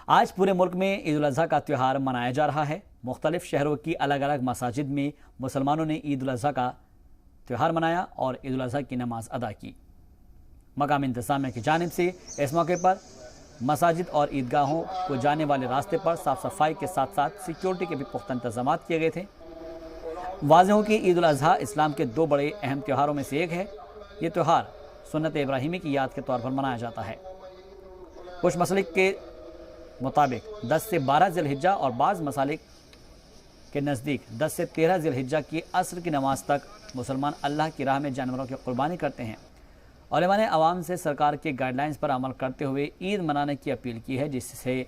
आज पूरे मुल्क में ईद उल अज़हा का त्यौहार मनाया जा रहा है। मुख्तलिफ शहरों की अलग अलग मसाजिद में मुसलमानों ने ईद उल अज़हा का त्यौहार मनाया और ईद उल अज़हा की नमाज अदा की। मकामी इंतज़ामिया की जानिब से इस मौके पर मसाजिद और ईदगाहों को जाने वाले रास्ते पर साफ सफाई के साथ साथ सिक्योरिटी के भी पुख्ता इंतजाम किए गए थे। वाज़ेह हो कि ईद उल अज़हा इस्लाम के दो बड़े अहम त्योहारों में से एक है। ये त्यौहार सुन्नत इब्राहिमी की याद के तौर पर मनाया जाता है। कुछ मसलिक के मुताबिक 10 से 12 ज़िलहिज्जा और बाज़ मसालिक के नज़दीक 10 से 13 ज़िलहिज्जा की असर की नमाज तक मुसलमान अल्लाह की राह में जानवरों की कुर्बानी करते हैं। उलमा ने आवाम से सरकार के गाइडलाइंस पर अमल करते हुए ईद मनाने की अपील की है, जिससे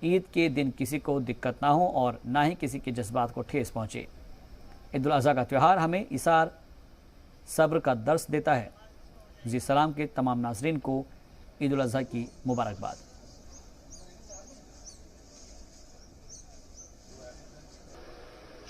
ईद के दिन किसी को दिक्कत ना हो और ना ही किसी के जज्बात को ठेस पहुँचे। ईद उल अज़हा का त्यौहार हमें इसार सब्र का दर्स देता है। जी सलाम के तमाम नाज़रीन को ईद उल अज़हा की मुबारकबाद।